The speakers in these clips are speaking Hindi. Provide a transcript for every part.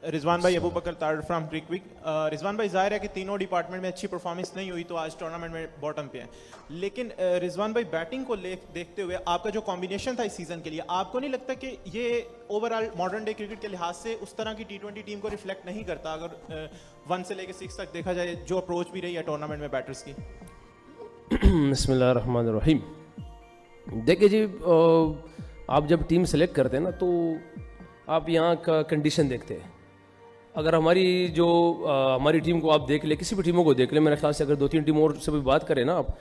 रिजवान भाई, अबू बकर तार फ्रॉम क्रिकविक। रिजवान भाई, जाहिर है कि तीनों डिपार्टमेंट में अच्छी परफॉर्मेंस नहीं हुई तो आज टूर्नामेंट में बॉटम पे है, लेकिन रिजवान भाई बैटिंग को देखते हुए आपका जो कॉम्बिनेशन था इस सीजन के लिए, आपको नहीं लगता कि ये ओवरऑल मॉडर्न डे क्रिकेट के लिहाज से उस तरह की T20 टीम को रिफ्लेक्ट नहीं करता, अगर 1 से लेकर 6 तक देखा जाए जो अप्रोच भी रही है टूर्नामेंट में बैटर्स की? बिस्मिल्लाहिर्रहमानिर्रहीम। देखिए जी, आप जब टीम सेलेक्ट करते हैं ना तो आप यहाँ का कंडीशन देखते हैं। अगर हमारी टीम को आप देख ले, किसी भी टीमों को देख ले, मेरे ख्याल से अगर 2-3 टीम और से भी बात करें ना आप,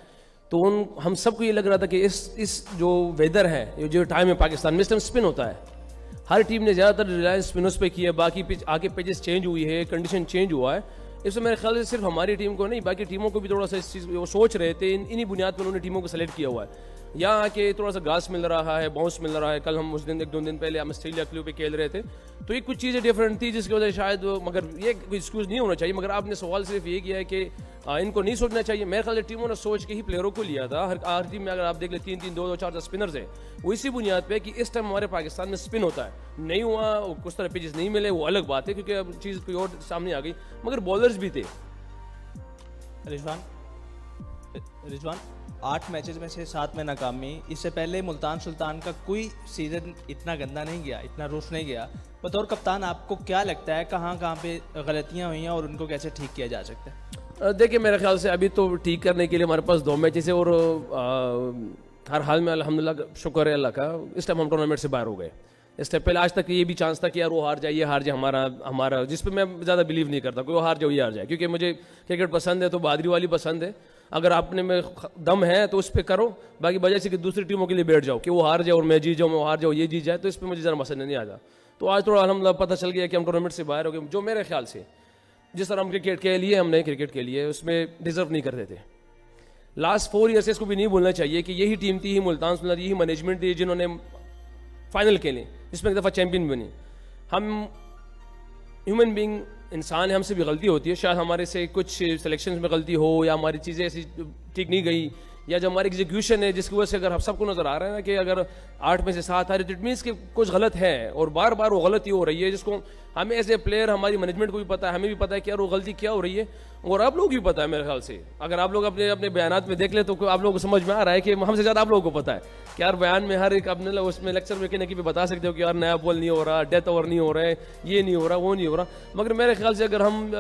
तो हम सबको ये लग रहा था कि इस जो वेदर है, ये जो टाइम है पाकिस्तान में, इस टाइम स्पिन होता है। हर टीम ने ज़्यादातर रिलायंस स्पिनर्स पे की है, बाकी आगे पिचेस चेंज हुई है, कंडीशन चेंज हुआ है। इसमें मेरे ख्याल से सिर्फ हमारी टीम को नहीं, बाकी टीमों को भी थोड़ा सा इस चीज़ वो सोच रहे थे, इन्हीं बुनियाद पर उन्होंने टीमों को सेलेक्ट किया हुआ है। यहाँ आके थोड़ा सा घास मिल रहा है, बाउंस मिल रहा है। कल हम उस दिन 1-2 दिन पहले हम ऑस्ट्रेलिया क्लू पे खेल रहे थे, तो ये कुछ चीज़ें डिफरेंट थी जिसकी वजह से शायद, मगर ये कोई एक्सक्यूज़ नहीं होना चाहिए। मगर आपने सवाल सिर्फ ये किया है कि इनको नहीं सोचना चाहिए। मेरे ख्याल से टीमों ने सोच के ही प्लेयरों को लिया था। हर टीम में अगर आप देख ले 3-3, 2-2, 4 स्पिनर्स हैं, वो इसी बुनियाद पे कि इस टाइम हमारे पाकिस्तान में स्पिन होता है। नहीं हुआ, कुछ तरह पिचेस नहीं मिले, वो अलग बात है, क्योंकि अब चीज़ कोई और सामने आ गई। मगर बॉलर्स भी थे। रिजवान 8 मैचेस में से 7 में नाकामी। इससे पहले मुल्तान सुल्तान का कोई सीजन इतना गंदा नहीं गया, इतना रूस नहीं गया। बतौर कप्तान आपको क्या लगता है कहाँ पे गलतियाँ हुई हैं और उनको कैसे ठीक किया जा सकता है? देखिए, मेरे ख्याल से अभी तो ठीक करने के लिए हमारे पास 2 मैचेस है, और हर हाल में अल्हम्दुलिल्लाह शुक्र है अल्लाह का, इस टाइम हम टूर्नामेंट से बाहर हो गए। इससे पहले आज तक ये भी चांस था कि यार वो हार जाए, ये हार जाए, हमारा जिस पे मैं ज़्यादा बिलीव नहीं करता, कोई वो हार जाए, ये हार जाए, क्योंकि मुझे क्रिकेट पसंद है तो बहादुरी वाली पसंद है। अगर आपने में दम है तो उस पर करो, बाकी वजह से कि दूसरी टीमों के लिए बैठ जाओ कि वो हार जाए और मैं जीत जाऊँ, मैं हार जाऊँ, ये जीत जाए, तो इस पर मुझे ज़रा पसंद नहीं आता। तो आज थोड़ा अल्हम्दुलिल्लाह पता चल गया कि हम टूर्नामेंट से बाहर हो गए। जो मेरे ख्याल से जिस तरह हम क्रिकेट के लिए उसमें डिजर्व नहीं करते थे। लास्ट 4 ईयर से इसको भी नहीं बोलना चाहिए कि यही टीम थी, मुल्तान सुल्तान, यही मैनेजमेंट थी जिन्होंने फाइनल खेले, जिसमें एक दफ़ा चैंपियन बनी। हम ह्यूमन बीइंग इंसान है, हमसे भी गलती होती है। शायद हमारे से कुछ सिलेक्शन में गलती हो, या हमारी चीज़ें ऐसी ठीक नहीं गई, या जो हमारी एग्जीक्यूशन है जिसकी वजह से अगर हम सबको नज़र आ रहा है ना कि अगर 8 में से 7 आ रही, इट मीन्स कि कुछ गलत है, और बार बार वो गलती हो रही है, जिसको हमें एज ए प्लेयर, हमारी मैनेजमेंट को भी पता है, हमें भी पता है कि यार वो गलती क्या हो रही है, और आप लोग भी पता है। मेरे ख्याल से अगर आप लोग अपने बयानात में देख ले तो आप लोगों को समझ में आ रहा है कि हमसे ज़्यादा आप लोगों को पता है कि यार बयान में हर एक अपने उसमें लेक्चर में कहने की भी बता सकते हो कि यार नया बॉल नहीं हो रहा, डेथ ओवर नहीं हो रहा है, ये नहीं हो रहा, वो नहीं हो रहा। मगर मेरे ख्याल से अगर हम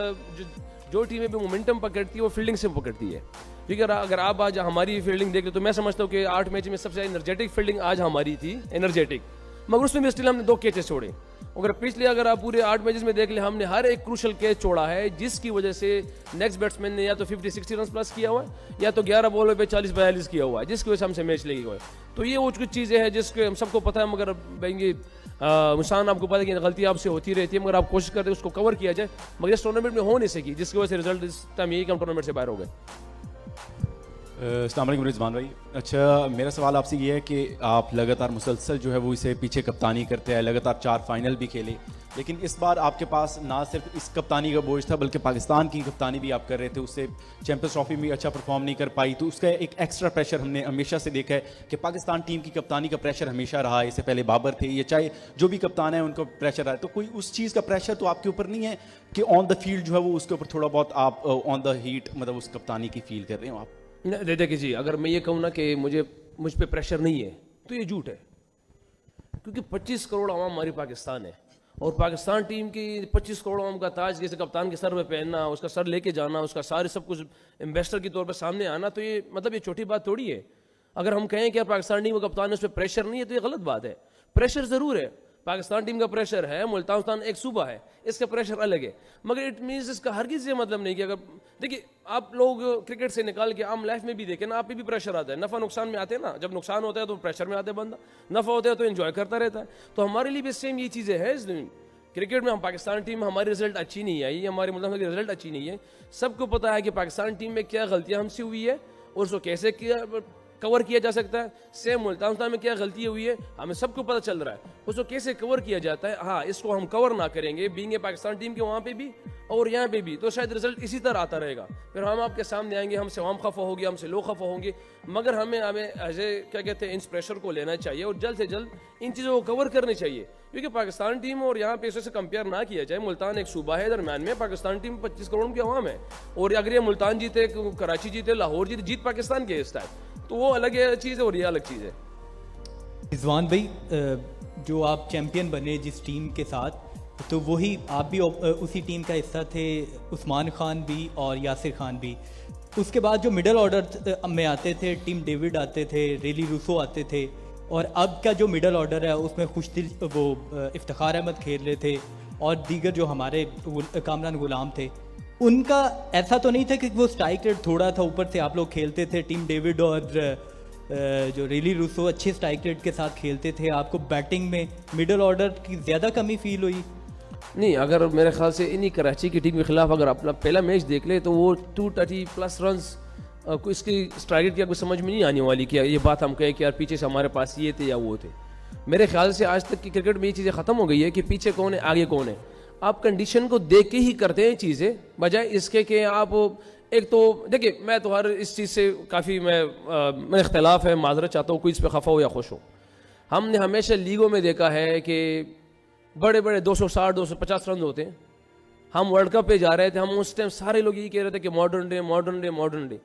जो टीमें भी मोमेंटम पकड़ती है वो फील्डिंग से पकड़ती है। क्योंकि अगर आप आज हमारी फील्डिंग देख ले तो मैं समझता हूँ कि 8 मैच में सबसे एनर्जेटिक फील्डिंग आज हमारी थी, एनर्जेटिक। मगर उसमें भी स्टिल हमने 2 कैचेस छोड़े। अगर आप पूरे 8 मैचेस में देख ले, हमने हर एक क्रूशल कैच छोड़ा है, जिसकी वजह से नेक्स्ट बैट्समैन ने या तो 50-60 रन प्लस किया हुआ है, या तो 11 बॉलों पे 40-42 किया हुआ है, जिसकी वजह से हमसे मैच लेगी हुआ है। तो ये वो कुछ चीज़ें हैं जिसके हम सबको पता है। मगर भाई मुसान, आपको पता है कि गलती आपसे होती रहती है, मगर आप कोशिश करते हैं उसको कवर किया जाए, मगर इस टूर्नामेंट में हो नहीं सकी, जिसकी वजह से रिजल्ट इस टाइम यही कि हम टूर्नामेंट से बाहर हो गए। अस्सलाम वालेकुम रिजवान भाई। अच्छा, मेरा सवाल आपसे ये है कि आप लगातार मुसलसल जो है वो इसे पीछे कप्तानी करते हैं, लगातार 4 फाइनल भी खेले, लेकिन इस बार आपके पास ना सिर्फ इस कप्तानी का बोझ था बल्कि पाकिस्तान की कप्तानी भी आप कर रहे थे। उससे चैंपियंस ट्रॉफी में अच्छा परफॉर्म नहीं कर पाई, तो उसका एक एक्स्ट्रा प्रेशर हमने हमेशा से देखा है कि पाकिस्तान टीम की कप्तानी का प्रेशर हमेशा रहा है। इससे पहले बाबर थे, ये चाहे जो भी कप्तान है उनको प्रेशर रहा है। तो कोई उस चीज़ का प्रेशर तो आपके ऊपर नहीं है कि ऑन द फील्ड जो है वो उसके ऊपर थोड़ा बहुत आप ऑन द हीट मतलब उस कप्तानी की फील कर रहे हो आप? देखिए जी, अगर मैं ये कहूँ ना कि मुझ पे प्रेशर नहीं है तो ये झूठ है, क्योंकि 25 करोड़ आवाम हमारी पाकिस्तान है, और पाकिस्तान टीम की 25 करोड़ आवाम का ताज जैसे कप्तान के सर में पहनना, उसका सर लेके जाना, उसका सारे सब कुछ इन्वेस्टर के तौर पर सामने आना, तो ये मतलब ये छोटी बात थोड़ी है। अगर हम कहें कि यार पाकिस्तान टीम का कप्तान है, उस पर प्रेशर नहीं है, तो ये गलत बात है। प्रेशर ज़रूर है, पाकिस्तान टीम का प्रेशर है, मुल्तान सुल्तान एक सूबा है, इसका प्रेशर अलग है। मगर इट मीन्स इसका हरगिज़ ये मतलब नहीं कि अगर देखिए आप लोग क्रिकेट से निकाल के आम लाइफ में भी देखें ना, आप पे भी प्रेशर आता है, नफ़ा नुकसान में आते हैं ना। जब नुकसान होता है तो प्रेशर में आते हैं बंदा, नफ़ा होता है तो एंजॉय करता रहता है। तो हमारे लिए भी सेम ये चीज़ें हैं। क्रिकेट में हम पाकिस्तान टीम, हमारी रिजल्ट अच्छी नहीं आई, हमारे मुल्क की रिजल्ट अच्छी नहीं है। सबको पता है कि पाकिस्तान टीम में क्या गलतियाँ हमसे हुई है और उसको कैसे किया कवर किया जा सकता है। सेम मुल्तान सुल्तान में क्या गलती हुई है हमें सबको पता चल रहा है, उसको कैसे कवर किया जाता है। हाँ, इसको हम कवर ना करेंगे बीइंग ए पाकिस्तान टीम के वहाँ पे भी और यहाँ पे भी, तो शायद रिजल्ट इसी तरह आता रहेगा। फिर हम आपके सामने आएंगे, हमसे हम खफा होंगे, हमसे लोग खफा होंगे, मगर हमें एज ए क्या कहते हैं इस प्रेशर को लेना चाहिए और जल्द से जल्द इन चीज़ों को कवर करनी चाहिए। क्योंकि पाकिस्तान टीम और यहाँ पे इससे कंपेयर ना किया जाए, मुल्तान एक सूबा है दरम्यान में, पाकिस्तान टीम 25 करोड़ की आवाम है, और अगर ये मुल्तान जीते, कराची जीते, लाहौर जीते, जीत पाकिस्तान के इस टाइम, तो वो अलग चीज़ है और ये अलग चीज़ है। रिजवान भाई, जो आप चैम्पियन बने जिस टीम के साथ, तो वही आप भी उसी टीम का हिस्सा थे, उस्मान खान भी और यासिर खान भी। उसके बाद जो मिडल ऑर्डर में आते थे, टीम डेविड आते थे, रेली रूसो आते थे, और अब का जो मिडल ऑर्डर है उसमें खुशदिल वो इफ्तिखार अहमद खेल रहे थे और दीगर जो हमारे कामरान गुलाम थे, उनका ऐसा तो नहीं था कि वो स्ट्राइक रेट थोड़ा था, ऊपर से आप लोग खेलते थे। टीम डेविड और जो रेली रूसो अच्छे स्ट्राइक रेट के साथ खेलते थे, आपको बैटिंग में मिडल ऑर्डर की ज़्यादा कमी फील हुई? नहीं, अगर मेरे ख्याल से इन्हीं कराची की टीम के खिलाफ अगर अपना पहला मैच देख ले तो वो 230+ रन्स को इसकी स्ट्राइक रेट की आपको समझ में नहीं आने वाली कि ये बात हम कहें कि यार पीछे से हमारे पास ये थे या वो थे। मेरे ख्याल से आज तक की क्रिकेट में ये चीज़ें ख़त्म हो गई है कि पीछे कौन है आगे कौन है, आप कंडीशन को देख के ही करते हैं चीज़ें, बजाय इसके कि आप एक तो देखिए, मैं तो हर इस चीज़ से काफ़ी मैं इख्तलाफ है, माजरत चाहता हूँ कोई इस पर खफा हो या खुश हो। हमने हमेशा लीगों में देखा है कि बड़े बड़े 260 250 रन होते हैं। हम वर्ल्ड कप पे जा रहे थे, हम उस टाइम सारे लोग यही कह रहे थे कि modern day modern day modern day.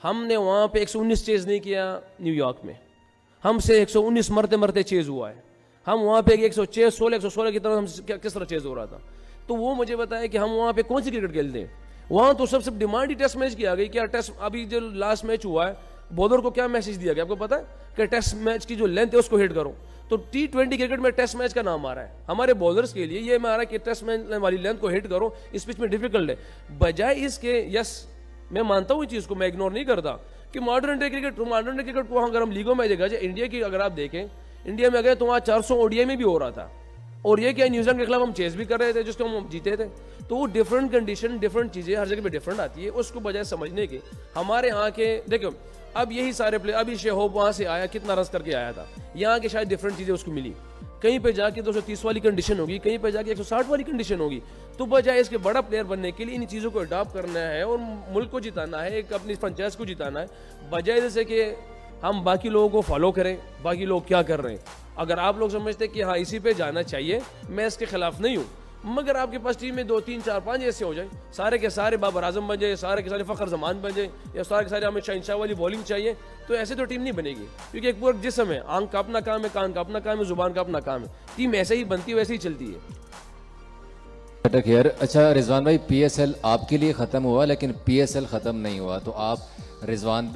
हमने वहाँ पे 119 चेज़ नहीं किया न्यूयॉर्क में, हमसे 119 मरते मरते चेज़ हुआ है। हम वहाँ पे 116 की तरह हम किस तरह चेज़ हो रहा था। तो वो मुझे बताया कि हम वहाँ पे कौन सी क्रिकेट खेलते हैं। वहाँ तो सबसे डिमांड ही टेस्ट मैच की आ गई। क्या टेस्ट अभी जो लास्ट मैच हुआ है, बॉलर को क्या मैसेज दिया गया आपको पता है कि टेस्ट मैच की जो लेंथ है उसको हिट करो। तो T20 क्रिकेट में टेस्ट मैच का नाम आ रहा है, हमारे बॉलर्स के लिए ये आ रहा है कि टेस्ट मैच वाली लेंथ को हिट करो, इस पिच में डिफिकल्ट है। बजाय इसके, यस मैं मानता हूँ इस चीज़ को, मैं इग्नोर नहीं करता कि मॉडर्न डे क्रिकेट को अगर हम लीगों में देखा जाए, इंडिया की अगर आप देखें, इंडिया में गए तो वहाँ 400 ODI में भी हो रहा था, और ये क्या न्यूजीलैंड के खिलाफ हम चेस भी कर रहे थे जिसको हम जीते थे। तो वो डिफरेंट कंडीशन, डिफरेंट चीज़ें हर जगह पे डिफरेंट आती है। उसको बजाय समझने के हमारे यहाँ के देखो, अब यही सारे प्लेयर, अभी शेहोब वहाँ से आया, कितना रन करके आया था, यहाँ के शायद डिफरेंट चीज़ें उसको मिली, कहीं पे जाके 230 वाली कंडीशन होगी, कहीं पे जाके 160 वाली कंडीशन होगी। तो बजाय इसके बड़ा प्लेयर बनने के लिए इन चीज़ों को अडॉप्ट करना है और मुल्क को जिताना है, एक अपनी फ्रेंचाइज को जिताना है, बजाय जैसे कि हम बाकी लोगों को फॉलो करें, बाकी लोग क्या कर रहे हैं। अगर आप लोग समझते हैं कि हाँ इसी पे जाना चाहिए, मैं इसके खिलाफ नहीं हूँ, मगर आपके पास टीम में 2 3 4 5 ऐसे हो जाए, सारे के सारे बाबर आजम बन जाए, सारे के सारे फ़खर जमान बन जाए, या सारे के सारे हमें शहनशाह वाली बॉलिंग चाहिए, तो ऐसे तो टीम नहीं बनेगी। क्योंकि एक पूरा जिस्म है, आंख का अपना काम है, कान का अपना काम है, जुबान का अपना काम है, टीम ऐसे ही बनती है, वैसे ही चलती है। अच्छा रिजवान भाई, PSL आपके लिए ख़त्म हुआ लेकिन PSL ख़त्म नहीं हुआ, तो आप रिजवान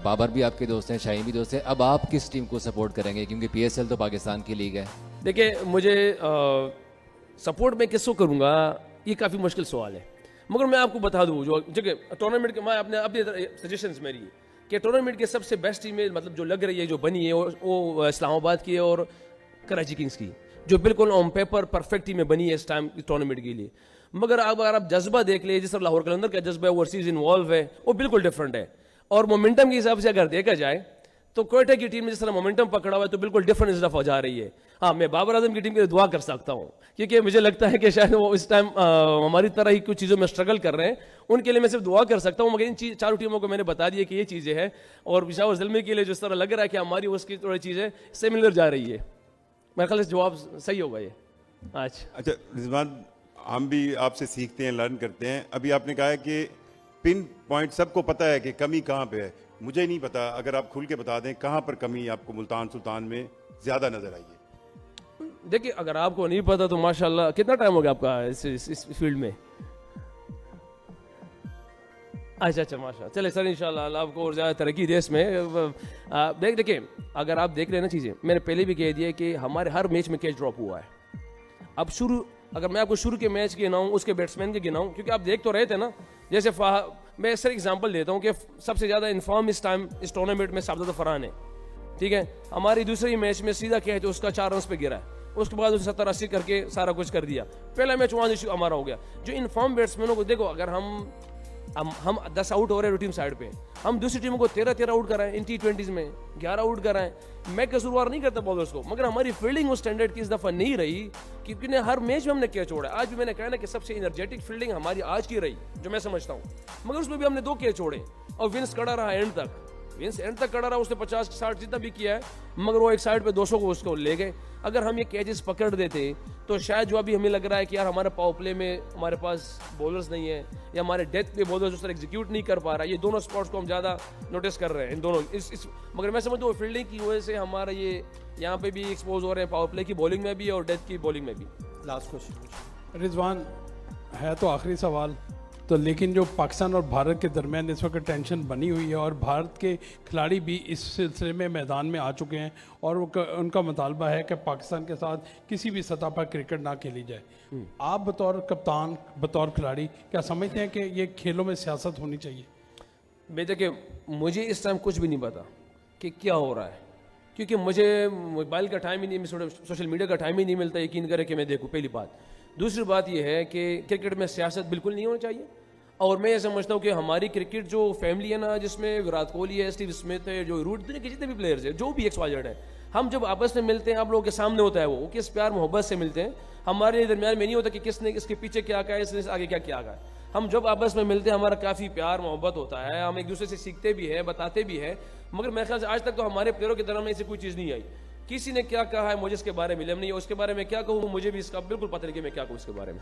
बाबर भी आपके दोस्त हैं, शाहीन भी दोस्त हैं, अब आप किस टीम को सपोर्ट करेंगे, क्योंकि PSL तो पाकिस्तान की लीग है। देखिए, मुझे सपोर्ट मैं किसको करूँगा ये काफ़ी मुश्किल सवाल है, मगर मैं आपको बता दूँ जो जगह टूर्नामेंट के, मैं अपने सजेशंस मेरी कि टूर्नामेंट के सबसे बेस्ट टीमें मतलब जो लग रही है, जो बनी है, वो इस्लामाबाद की है और कराची किंग्स की, जो बिल्कुल ऑन पेपर परफेक्ट टीमें बनी है इस टाइम टूर्नामेंट के लिए। मगर अगर आप जज्बा देख ले, जिस तरह लाहौर कलंदर का जज्बा है, ओवरसीज इन्वॉल्व है, वो बिल्कुल डिफरेंट है। और मोमेंटम के हिसाब से अगर देखा जाए तो कोयटा की टीम ने जिस तरह मोमेंटम पकड़ा हुआ है, तो बिल्कुल डिफरेंट इस दफा जा रही है। हाँ, मैं बाबर आजम की टीम के लिए दुआ कर सकता हूँ, क्योंकि मुझे लगता है कि शायद वो इस टाइम हमारी तरह ही कुछ चीज़ों में स्ट्रगल कर रहे हैं, उनके लिए मैं सिर्फ दुआ कर सकता हूँ। मगर इन चारों टीमों को मैंने बता दिया कि ये चीज़ें हैं, और पेशावर ज़ल्मी के लिए जिस तरह लग रहा है कि हमारी उसकी थोड़ी चीज़ें सिमिलर जा रही है, मेरे ख्याल से जवाब सही होगा ये आज। अच्छा रिजवान, हम भी आपसे सीखते हैं, लर्न करते हैं। अभी आपने कहा है कि पिन पॉइंट सबको पता है कि कमी कहाँ पे है, मुझे नहीं पता, अगर आप खुल के बता दें कहाँ पर कमी आपको मुल्तान सुल्तान में ज़्यादा नजर आई है। देखिए, अगर आपको नहीं पता तो माशाल्लाह, कितना टाइम हो गया आपका इस फील्ड में? अच्छा, माशा, चले सर, इंशाल्लाह अल्लाह आपको और ज़्यादा तरक्की दे इसमें। देखिए, अगर आप देख रहे हैं ना चीज़ें, मैंने पहले भी कह दिया कि हमारे हर मैच में कैच ड्रॉप हुआ है। अब अगर मैं आपको शुरू के मैच गिनाऊँ, उसके बैट्समैन के गिनाऊँ, क्योंकि आप देख तो रहे थे ना, जैसे मैं सर एग्जांपल देता हूँ कि सबसे ज़्यादा इन्फॉर्म इस टाइम इस टूर्नामेंट में साबदा फरहान है, ठीक है। हमारी दूसरी मैच में सीधा क्या है तो उसका 4 रन पे गिरा है, उसके बाद उसे 70-80 करके सारा कुछ कर दिया। पहला मैच वहाँ से हमारा हो गया। जो इन्फॉर्म बैट्समैनों को देखो, अगर हम हम 10 आउट हो रहे हैं टीम साइड पे, हम दूसरी टीमों को 13 आउट कराएं इन T20s में, 11 आउट कराएं। मैं कसूरवार नहीं करता बॉलर्स को, मगर हमारी फील्डिंग उस स्टैंडर्ड की इस दफा नहीं रही, क्योंकि हर मैच में हमने कैच छोड़ा। आज भी मैंने कहा ना कि सबसे एनर्जेटिक फील्डिंग हमारी आज की रही, जो मैं समझता हूँ, मगर उसमें भी हमने 2 कैच छोड़े और विंस खड़ा रहा एंड तक। विंस एंड तक खड़ा रहा, उसने 50-60 जितना भी किया है, मगर वो एक साइड पे 200 को उसको ले गए। अगर हम ये कैचेस पकड़ देते तो शायद जो अभी हमें लग रहा है कि यार हमारे पावर प्ले में हमारे पास बॉलर्स नहीं है, या हमारे डेथ पे बॉलर्स उस तरह एग्जीक्यूट नहीं कर पा रहा है, ये दोनों स्पॉट्स को हम ज़्यादा नोटिस कर रहे हैं इन दोनों मगर मैं समझता हूँ फील्डिंग की वजह से हमारा ये यहाँ पे भी एक्सपोज हो रहे हैं, पावर प्ले की बॉलिंग में भी और डेथ की बॉलिंग में भी। लास्ट क्वेश्चन रिजवान, है तो आखिरी सवाल तो, लेकिन जो पाकिस्तान और भारत के दरमियान इस वक्त टेंशन बनी हुई है और भारत के खिलाड़ी भी इस सिलसिले में मैदान में आ चुके हैं और उनका मुतालबा है कि पाकिस्तान के साथ किसी भी सतह पर क्रिकेट ना खेली जाए। आप बतौर कप्तान, बतौर खिलाड़ी, क्या समझते हैं कि ये खेलों में सियासत होनी चाहिए? देखिए, मुझे इस टाइम कुछ भी नहीं पता कि क्या हो रहा है, क्योंकि मुझे मोबाइल का टाइम ही नहीं, सोशल मीडिया का टाइम ही नहीं मिलता यकीन करें कि मैं देखूं, पहली बात। दूसरी बात यह है कि क्रिकेट में सियासत बिल्कुल नहीं होनी चाहिए, और मैं ये समझता हूँ कि हमारी क्रिकेट जो फैमिली है ना, जिसमें विराट कोहली है, स्टीव स्मिथ है, जो रूट दुनिया के जितने भी प्लेयर्स हैं, जो भी एक्सवाइजेड है, हम जब आपस में मिलते हैं, आप लोगों के सामने होता है वो किस प्यार मोहब्बत से मिलते हैं। हमारे दरमियान में नहीं होता कि किसने इसके पीछे क्या कहा है, इसने आगे क्या किया है। हम जब आपस में मिलते हैं हमारा काफ़ी प्यार मोहब्बत होता है, हम एक दूसरे से सीखते भी हैं, बताते भी हैं, मगर मेरे ख्याल से आज तक तो हमारे प्लेयरों के दरमियान ऐसी कोई चीज़ नहीं आई। किसी ने क्या कहा है मुझे इसके बारे में इलम नहीं है, उसके बारे में क्या कहूँ मुझे भी इसका बिल्कुल पता नहीं कि मैं क्या कहूँ इसके बारे में।